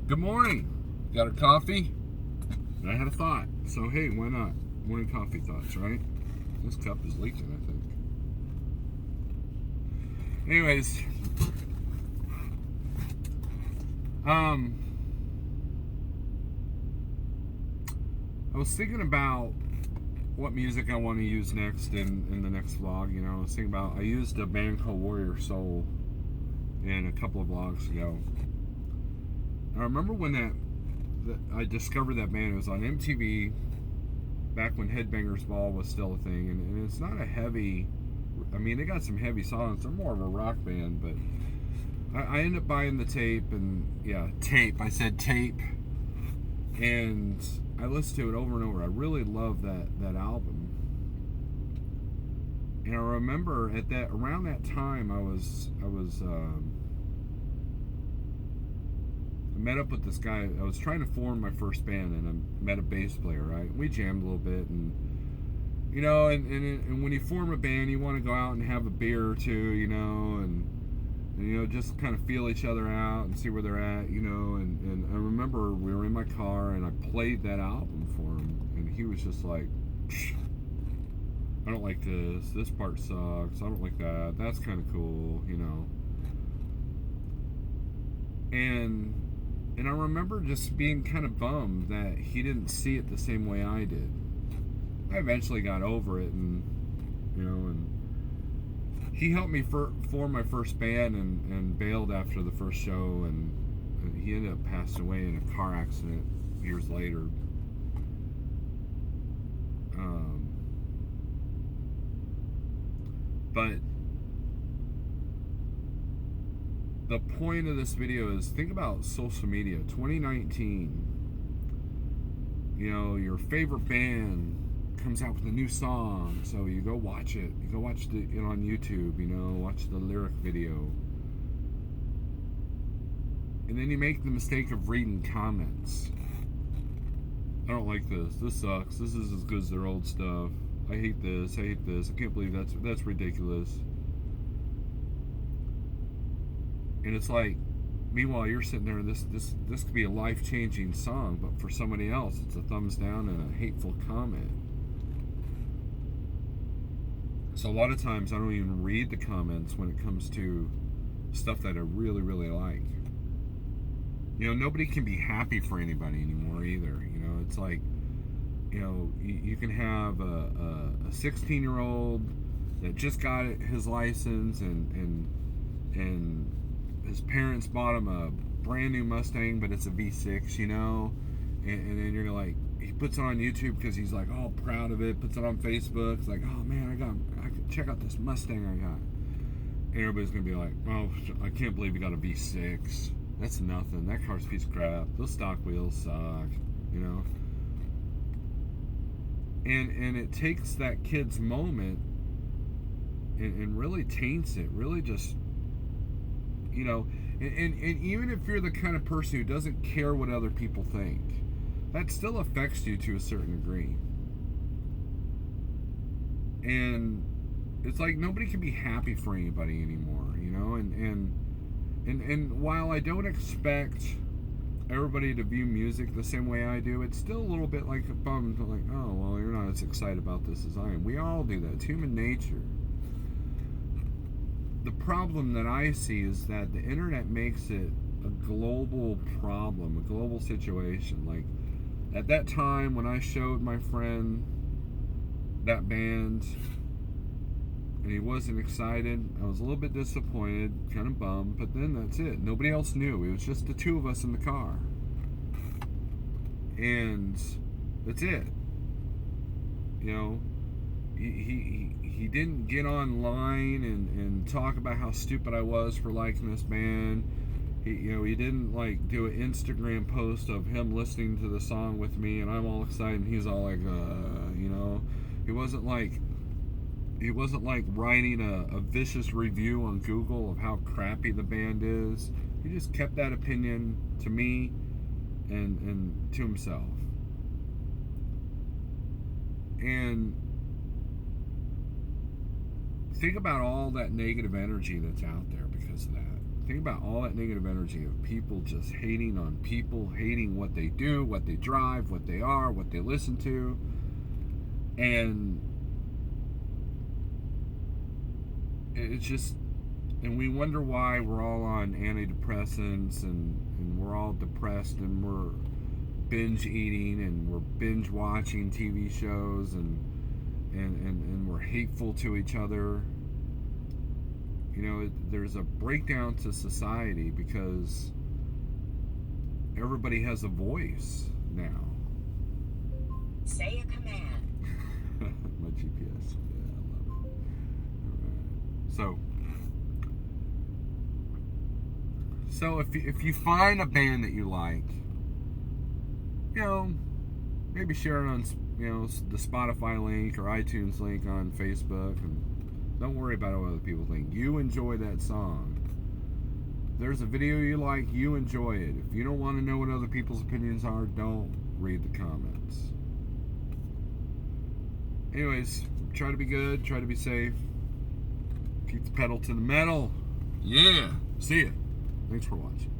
Good morning. Got a coffee? And I had a thought. So, hey, why not? Morning coffee thoughts, right? This cup is leaking, I think. Anyways, I was thinking about what music I want to use next in the next vlog. You know, I was thinking about, I used a band called Warrior Soul in a couple of vlogs ago. I remember when I discovered that band. It was on MTV back when Headbangers Ball was still a thing, and it's not a heavy. I mean, they got some heavy songs. They're more of a rock band, but I ended up buying the tape, and tape. I said tape, and I listened to it over and over. I really love that album, and I remember around that time I met up with this guy. I was trying to form my first band, and I met a bass player. Right, we jammed a little bit, and you know, and when you form a band, you want to go out and have a beer or two, you know, and you know, just kind of feel each other out and see where they're at, you know. And I remember we were in my car, and I played that album for him, and he was just like, I don't like this. This part sucks. I don't like that. That's kind of cool, you know. And I remember just being kind of bummed that he didn't see it the same way I did. I eventually got over it, and you know, and he helped me form my first band, and bailed after the first show, and he ended up passing away in a car accident years later. But the point of this video is, think about social media. 2019, you know, your favorite band comes out with a new song, so you go watch it. You go watch it on YouTube, you know, watch the lyric video. And then you make the mistake of reading comments. I don't like this. This sucks. This is as good as their old stuff. I hate this. I hate this. I can't believe that's ridiculous. And it's like, meanwhile, you're sitting there, this could be a life-changing song, but for somebody else, it's a thumbs down and a hateful comment. So a lot of times, I don't even read the comments when it comes to stuff that I really, really like. You know, nobody can be happy for anybody anymore either. You know, it's like, you know, you can have a 16-year-old that just got his license, and his parents bought him a brand new Mustang, but it's a V6, you know, and then you're like, he puts it on YouTube because he's like all proud of it, puts it on Facebook, it's like, oh man, I can check out this Mustang I got, and everybody's gonna be like, oh, I can't believe you got a V6. That's nothing. That car's a piece of crap. Those stock wheels suck, you know. And it takes that kid's moment and really taints it. Really just, you know, and even if you're the kind of person who doesn't care what other people think, that still affects you to a certain degree. And it's like nobody can be happy for anybody anymore, you know. And while I don't expect everybody to view music the same way I do, it's still a little bit like a bum, like, oh, well, you're not as excited about this as I am. We all do that. It's human nature. The problem that I see is that the internet makes it a global problem, a global situation. Like, at that time when I showed my friend that band and he wasn't excited, I was a little bit disappointed, kind of bummed, but then that's it. Nobody else knew. It was just the two of us in the car. And that's it. You know, he didn't get online and talk about how stupid I was for liking this band. He didn't like do an Instagram post of him listening to the song with me and I'm all excited and he's all like, you know. He wasn't like writing a vicious review on Google of how crappy the band is. He just kept that opinion to me and to himself. And think about all that negative energy that's out there because of that. Think about all that negative energy of people just hating on people, hating what they do, what they drive, what they are, what they listen to. And it's just, and we wonder why we're all on antidepressants and we're all depressed and we're binge eating and we're binge watching TV shows and we're hateful to each other. You know, there's a breakdown to society because everybody has a voice now. Say a command. My GPS. Yeah, I love it. All right. So if you find a band that you like, you know, maybe share it on, you know, the Spotify link or iTunes link on Facebook, and don't worry about what other people think. You enjoy that song. If there's a video you like, you enjoy it. If you don't want to know what other people's opinions are, don't read the comments. Anyways, try to be good, try to be safe. Keep the pedal to the metal. Yeah. See ya. Thanks for watching.